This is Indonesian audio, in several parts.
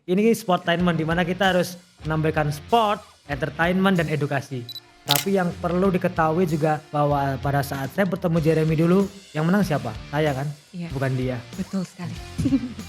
ini sportainment di mana kita harus menampilkan sport, entertainment dan edukasi. Tapi yang perlu diketahui juga bahwa pada saat saya bertemu Jeremy dulu, yang menang siapa? Saya kan, Iya, bukan dia. betul sekali.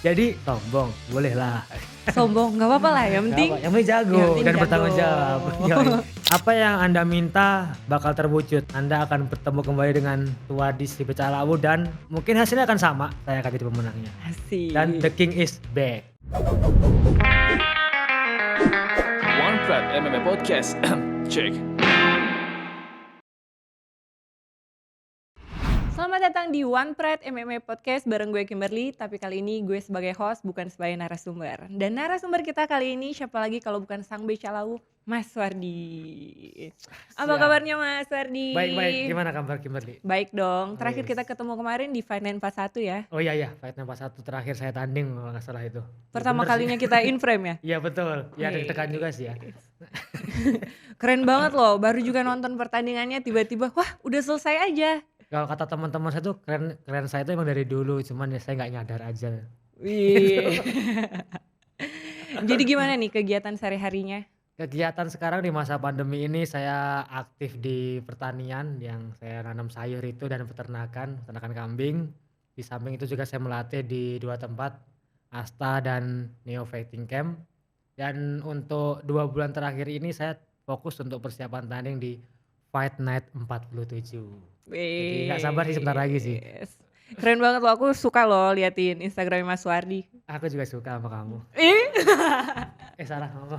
Jadi sombong, bolehlah. Sombong, nggak apa-apa lah, yang Nggak penting apa, yang penting jago yang penting dan jago. bertanggung jawab. Yoi. Apa yang Anda minta bakal terwujud. Anda akan bertemu kembali dengan Tuwadis di Becak Lawu dan mungkin hasilnya akan sama. Saya akan jadi pemenangnya. Asik. Dan the king is back. One Pride MMA Podcast. Check. Selamat datang di One Pride MMA Podcast bareng gue Kimberly. Tapi kali ini gue sebagai host bukan sebagai narasumber. Dan narasumber kita kali ini siapa lagi kalau bukan sang Becak Lawu, Mas Wardi. Apa Siap. kabarnya Mas Wardi? Baik-baik, gimana kabar Kimberly? Baik dong, terakhir Wes. kita ketemu kemarin di Fight Night 41 ya. Oh iya, Fight Night 41 terakhir saya tanding kalau nggak salah itu. Pertama Bener sih. kalinya kita in frame ya. Iya betul, ya Wih. deg-degan juga sih ya. Keren banget loh, baru juga nonton pertandingannya tiba-tiba wah udah selesai aja. Kalau kata teman-teman saya tuh keren saya tuh emang dari dulu, cuman ya saya nggak nyadar aja. Wih. Jadi gimana nih kegiatan sehari-harinya? Kegiatan sekarang di masa pandemi ini saya aktif di pertanian yang saya nanam sayur itu dan peternakan kambing. Di samping itu juga saya melatih di 2 tempat, Asta dan Neo Fighting Camp. Dan untuk 2 bulan terakhir ini saya fokus untuk persiapan tanding di Fight Night 47. Jadi nggak sabar sih sebentar lagi sih. Wes. Keren banget loh, aku suka loh liatin Instagram Mas Wardi. Aku juga suka sama kamu. Ih, Salah ngomong.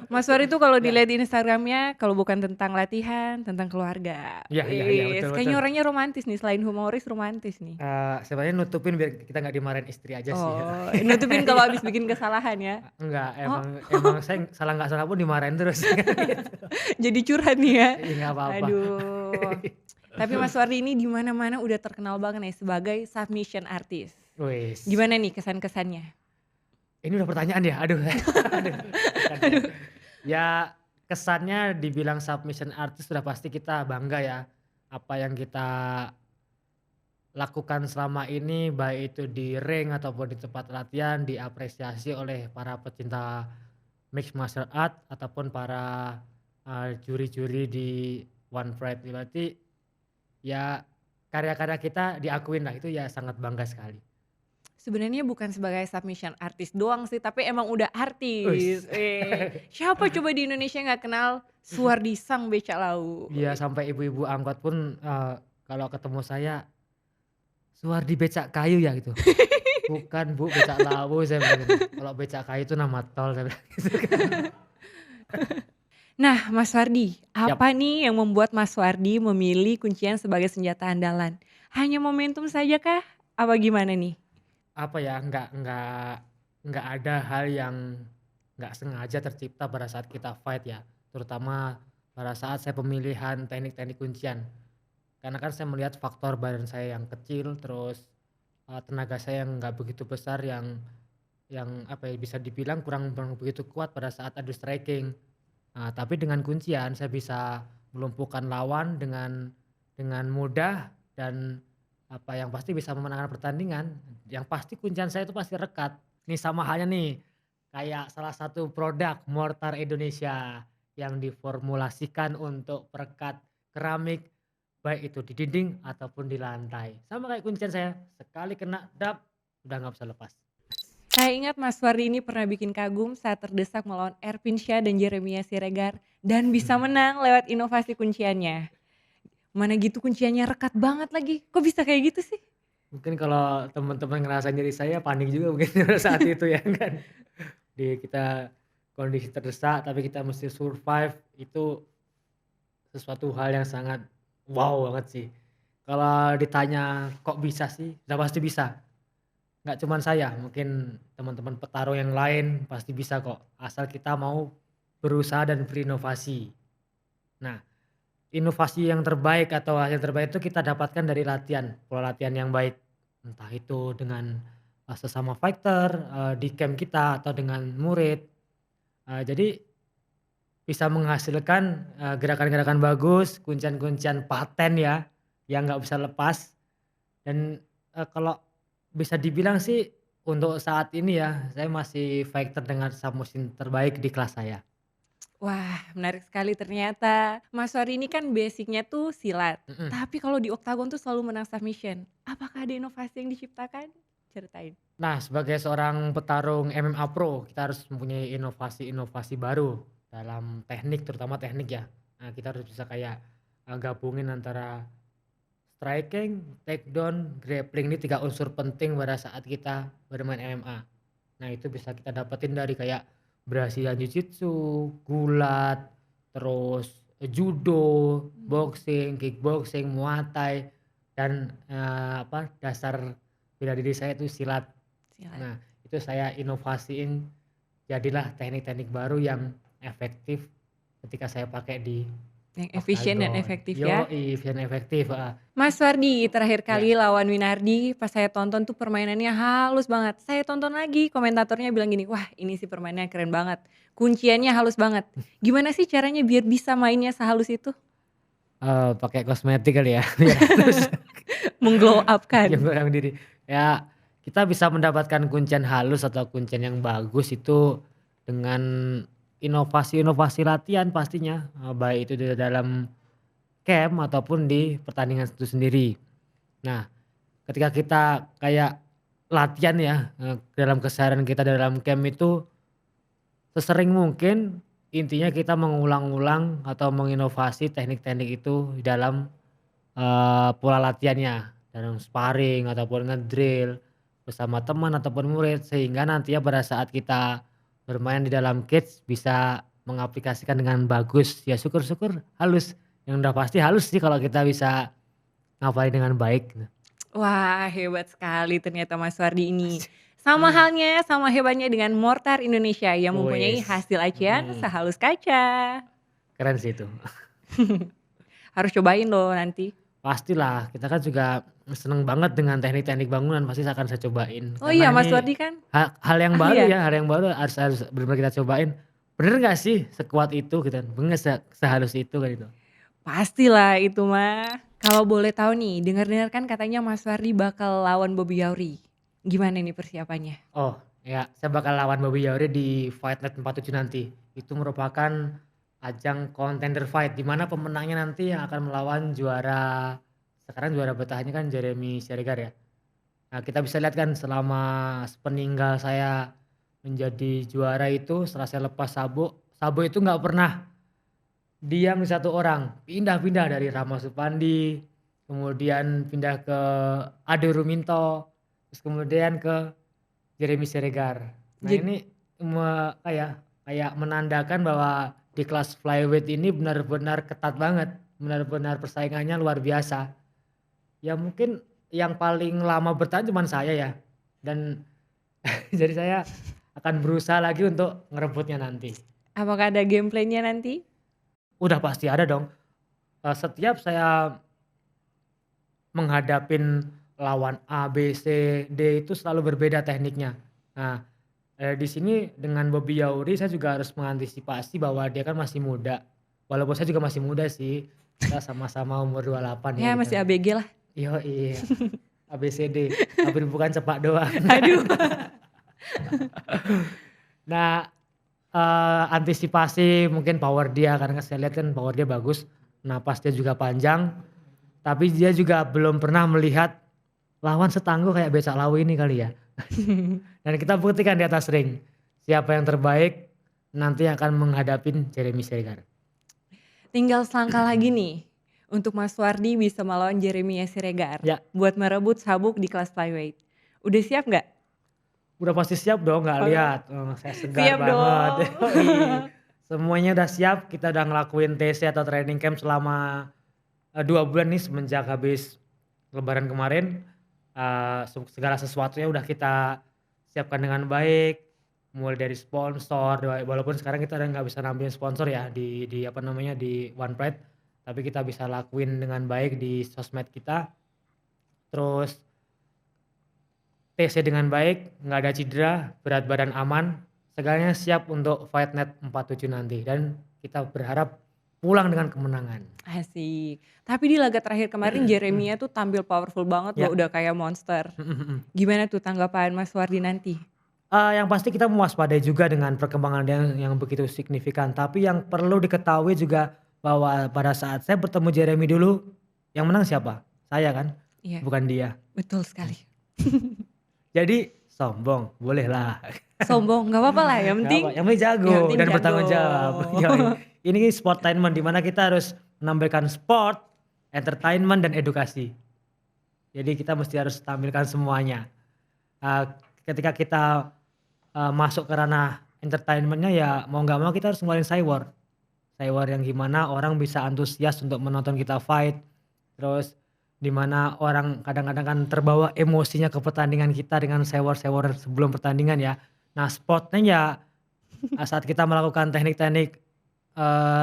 Mas Wardi tuh kalau dilihat di Instagramnya kalau bukan tentang latihan, tentang keluarga. Iya, Wes, betul, kayaknya betul. orangnya romantis nih, selain humoris romantis nih. Sebenarnya nutupin biar kita nggak dimarahin istri aja sih. Oh, nutupin kalau habis bikin kesalahan ya. Enggak, emang saya salah nggak salah pun dimarahin terus. Jadi curhat nih ya. Iya nggak apa-apa. Aduh. Tapi Mas Wardi ini di mana-mana udah terkenal banget nih sebagai submission artist. Wis. Gimana nih kesan-kesannya? Ini udah pertanyaan ya? Aduh. Aduh. Ya kesannya dibilang submission artist sudah pasti kita bangga ya. Apa yang kita lakukan selama ini baik itu di ring ataupun di tempat latihan diapresiasi oleh para pecinta mixed martial art ataupun para juri-juri di One Pride. Berarti ya karya-karya kita diakuin lah, itu ya sangat bangga sekali. Sebenarnya bukan sebagai submission artist doang sih, tapi emang udah Wis. artis. Siapa coba di Indonesia nggak kenal Suwardi Sang Becak Lawu? Iya sampai ibu-ibu angkot pun kalau ketemu saya, Suwardi becak kayu ya gitu. Bukan Bu, becak lawu saya bilang gitu. Kalau becak kayu itu nama tol saya bilang gitu kan. Nah, Mas Wardi, Yap. apa nih yang membuat Mas Wardi memilih kuncian sebagai senjata andalan? Hanya momentum saja kah? Apa gimana nih? Apa ya, nggak ada hal yang nggak sengaja tercipta pada saat kita fight ya. Terutama pada saat saya pemilihan teknik-teknik kuncian. Karena kan saya melihat faktor badan saya yang kecil, terus tenaga saya yang nggak begitu besar, yang apa ya, bisa dibilang kurang begitu kuat pada saat adu striking. Tapi dengan kuncian saya bisa melumpuhkan lawan dengan mudah dan apa yang pasti bisa memenangkan pertandingan. Yang pasti kuncian saya itu pasti rekat. Nih sama halnya nih kayak salah satu produk mortar Indonesia yang diformulasikan untuk perekat keramik baik itu di dinding ataupun di lantai. Sama kayak kuncian saya, sekali kena dap udah nggak bisa lepas. Saya ingat Mas Wardi ini pernah bikin kagum saat terdesak melawan Erpin Syah dan Jeremia Siregar dan bisa menang lewat inovasi kunciannya. Mana gitu kunciannya rekat banget lagi. Kok bisa kayak gitu sih? Mungkin kalau teman-teman ngerasain diri saya panik juga mungkin pada saat itu ya kan. Kita kondisi terdesak tapi kita mesti survive, itu sesuatu hal yang sangat wow banget sih. Kalau ditanya kok bisa sih, udah pasti bisa. Nggak cuman saya, mungkin teman-teman petarung yang lain pasti bisa kok, asal kita mau berusaha dan berinovasi. Nah, inovasi yang terbaik atau hasil terbaik itu kita dapatkan dari latihan, pola latihan yang baik. Entah itu dengan sesama fighter, di camp kita atau dengan murid. Jadi bisa menghasilkan gerakan-gerakan bagus, kuncian-kuncian paten ya, yang nggak bisa lepas. Dan kalau bisa dibilang sih Untuk saat ini ya, saya masih fighter dengan submusim terbaik di kelas saya. Wah, menarik sekali ternyata. Mas Fahri ini kan basic-nya tuh silat. Mhm. Tapi kalau di Oktagon tuh selalu menang submission. Apakah ada inovasi yang diciptakan? Ceritain. Nah, sebagai seorang petarung MMA pro, kita harus mempunyai inovasi-inovasi baru dalam teknik, terutama teknik ya. Nah, kita harus bisa kayak, gabungin antara striking, takedown, grappling, ini 3 unsur penting pada saat kita bermain MMA. Nah, itu bisa kita dapetin dari kayak Brazilian Jiu-Jitsu, gulat, terus judo, Mmm, boxing, kickboxing, muay thai, dan, dasar bela diri saya itu silat. silat. Nah, itu saya inovasiin jadilah teknik-teknik baru yang efektif ketika saya pakai di Yang efisien dan oktagon. efektif ya. Yoi, dan efektif, heeh. Mas Wardi, terakhir Ya, kali lawan Winardi pas saya tonton tuh permainannya halus banget. Saya tonton lagi komentatornya bilang gini, "Wah, ini sih permainannya keren banget. Kunciannya halus banget." Gimana sih caranya biar bisa mainnya sehalus itu? pakai kosmetik kali ya biar halus. Meng-glow up Yang kan? orang diri. Ya, kita bisa mendapatkan kuncian halus atau kuncian yang bagus itu dengan inovasi-inovasi latihan pastinya, baik itu di dalam camp ataupun di pertandingan itu sendiri. Nah, ketika kita kayak latihan ya, dalam keseharian kita dalam camp itu sesering mungkin intinya kita mengulang-ulang atau menginovasi teknik-teknik itu di dalam, pola latihannya, dalam sparring ataupun ngedrill bersama teman ataupun murid sehingga nantinya pada saat kita bermain di dalam cage bisa mengaplikasikan dengan bagus, ya syukur-syukur halus, yang udah pasti halus sih kalau kita bisa ngapalin dengan baik gitu. Wah, hebat sekali ternyata Mas Wardi ini. Sama Mmm. halnya, sama hebatnya dengan Mortar Indonesia yang mempunyai Wes, hasil acian mhm, sehalus kaca. keren sih itu. Harus cobain loh nanti. Pastilah, kita kan juga seneng banget dengan teknik-teknik bangunan, pasti akan saya cobain. Oh iya, Karena Mas ini Wardi kan hal yang ahli baru ya? ya, hal yang baru harus harus bener-bener kita cobain. Bener nggak sih sekuat itu gitu kan, bener sehalus itu kan itu. Pastilah itu mah. Kalau boleh tahu nih, dengar-dengar kan katanya Mas Wardi bakal lawan Bobby Yauri. Gimana nih persiapannya? Oh, ya saya bakal lawan Bobby Yauri di Fight Night 47 nanti. Itu merupakan ajang contender fight di mana pemenangnya nanti yang akan melawan juara sekarang juara bertahannya kan Jeremy Siregar ya. Nah, kita bisa lihat kan selama sepeninggal saya menjadi juara itu setelah saya lepas Sabo, Sabo itu nggak pernah diam di satu orang, pindah-pindah dari Rama Supandi, kemudian pindah ke Ade Ruminto, terus kemudian ke Jeremy Siregar. Nah Jad ini kayak kayak menandakan bahwa di kelas flyweight ini benar-benar ketat banget, benar-benar persaingannya luar biasa. Ya mungkin yang paling lama bertahan cuman saya ya, dan jadi saya akan berusaha lagi untuk ngerebutnya nanti. apakah ada gameplaynya nanti? Udah pasti ada dong, setiap saya menghadapin lawan A, B, C, D itu selalu berbeda tekniknya. Nah, di sini dengan Bobby Yauri saya juga harus mengantisipasi bahwa dia kan masih muda, walaupun saya juga masih muda sih, kita sama-sama umur 28 ya Ya kita. masih ABG lah. Yoi, ABCD, tapi bukan sepak doang. Aduh. Nah, antisipasi mungkin power dia karena saya lihat kan power dia bagus, napas dia juga panjang, tapi dia juga belum pernah melihat lawan setangguh kayak Becak Lawi ini kali ya. Dan kita buktikan di atas ring, siapa yang terbaik nanti akan menghadapin Jeremy Siregar. Tinggal selangkah lagi nih untuk Mas Wardi bisa melawan Jeremy Siregar Ya, buat merebut sabuk di kelas flyweight. Udah siap nggak? udah pasti siap dong, nggak Oh, lihat, saya segar siap banget. dong. Yoi. Semuanya udah siap, kita udah ngelakuin TC atau training camp selama 2 bulan nih semenjak habis lebaran kemarin, segala sesuatunya udah kita siapkan dengan baik, mulai dari sponsor, walaupun sekarang kita udah nggak bisa nampilin sponsor ya di apa namanya, di One Pride, tapi kita bisa lakuin dengan baik di sosmed kita, terus TC dengan baik, nggak ada cedera, berat badan aman, segalanya siap untuk Fight Night 47 nanti dan kita berharap pulang dengan kemenangan. Asik. Tapi di laga terakhir kemarin Jeremia tuh tampil powerful banget Ya. loh, udah kayak monster. Gimana tuh tanggapan Mas Wardi nanti? Yang pasti kita mewaspadai juga dengan perkembangan dia yang begitu signifikan. Tapi yang perlu diketahui juga bahwa pada saat saya bertemu Jeremy dulu, yang menang siapa? Saya kan, Iya, bukan dia. betul sekali. Jadi sombong, bolehlah. Sombong, nggak apa-apa lah, yang Nggak penting apa, yang penting jago yang penting dan bertanggung jago. jawab. Yoi. Ini sportainment di mana kita harus menampilkan sport, entertainment dan edukasi. Jadi kita mesti harus tampilkan semuanya. Ketika kita masuk ke ranah entertainment-nya ya mau nggak mau kita harus ngeluarin Cywar. Cywar yang gimana orang bisa antusias untuk menonton kita fight. Terus di mana orang kadang-kadang kan terbawa emosinya ke pertandingan kita dengan Cywar-Cywar sebelum pertandingan ya. Nah spotnya ya saat kita melakukan teknik-teknik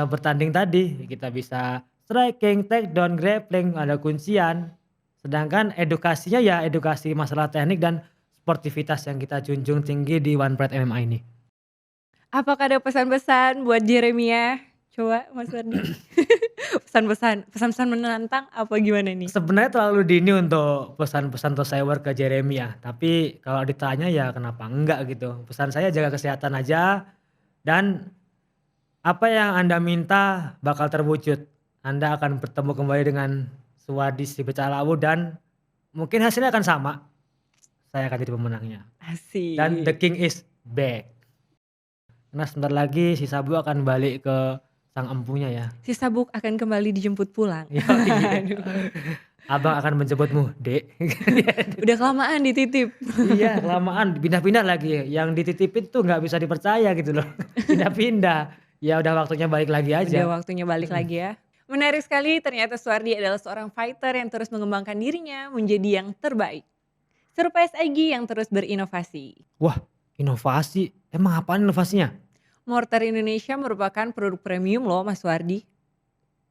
bertanding tadi kita bisa striking, takedown, grappling, ada kuncian. Sedangkan edukasinya ya edukasi masalah teknik dan sportivitas yang kita junjung tinggi di One Pride MMA ini. Apakah ada pesan-pesan buat Jeremia? Coba Mas Wardi. Pesan-pesan menantang apa gimana nih? Sebenarnya terlalu dini untuk pesan-pesan untuk Cywar ke Jeremy ya. Tapi kalau ditanya ya kenapa enggak gitu. Pesan saya jaga kesehatan aja dan apa yang Anda minta bakal terwujud. Anda akan bertemu kembali dengan Suwardi si Becalawu dan mungkin hasilnya akan sama. Saya akan jadi pemenangnya. Asik. Dan the king is back. Karena sebentar lagi si Sabu akan balik ke sang empunya ya. Si Sabuk akan kembali dijemput pulang. Yoi. Abang akan menjemputmu, Dek. Udah kelamaan dititip. Iya, kelamaan pindah-pindah lagi. Yang dititipin tuh nggak bisa dipercaya gitu loh. Pindah-pindah. Ya udah waktunya balik lagi aja. Udah waktunya balik lagi ya. Menarik sekali, ternyata Suwardi adalah seorang fighter yang terus mengembangkan dirinya menjadi yang terbaik. Serupa SIG yang terus berinovasi. Wah, inovasi. Emang apaan inovasinya? Mortar Indonesia merupakan produk premium loh Mas Wardi.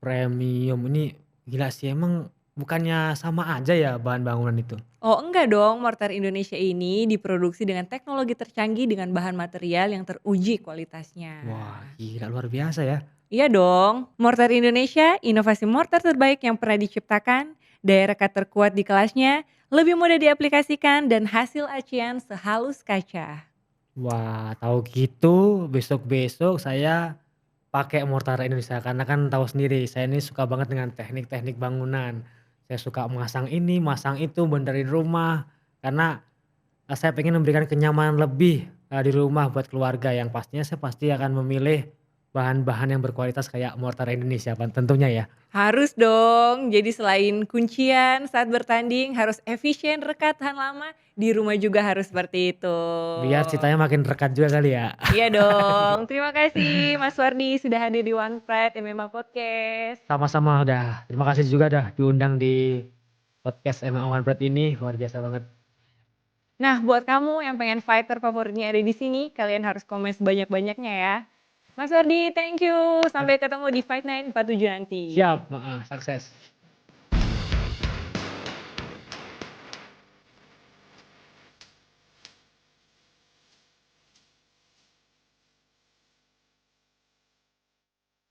Premium ini gila sih, emang bukannya sama aja ya bahan bangunan itu? Oh enggak dong, Mortar Indonesia ini diproduksi dengan teknologi tercanggih dengan bahan material yang teruji kualitasnya. Wah gila luar biasa ya. Iya dong, Mortar Indonesia, inovasi mortar terbaik yang pernah diciptakan, daya rekat terkuat di kelasnya, lebih mudah diaplikasikan dan hasil acian sehalus kaca. Wah tahu gitu besok-besok saya pakai mortar Indonesia karena kan tahu sendiri saya ini suka banget dengan teknik-teknik bangunan. Saya suka masang ini, masang itu, benerin rumah karena saya pengen memberikan kenyamanan lebih di rumah buat keluarga yang pastinya saya pasti akan memilih bahan-bahan yang berkualitas kayak mortar Indonesia tentunya ya. Harus dong, jadi selain kuncian saat bertanding harus efisien, rekat, tahan lama, di rumah juga harus seperti itu. Biar ceritanya makin rekat juga kali ya. Iya dong, terima kasih Mas Wardi sudah hadir di One Pride MMA Podcast. Sama-sama udah. Terima kasih juga dah diundang di podcast MMA One Pride ini, luar biasa banget. Nah, buat kamu yang pengen fighter favoritnya ada di sini, kalian harus komen sebanyak-banyaknya ya. Mas Wardi, thank you. Sampai ketemu di Fight Night 47 nanti. Siap, sukses.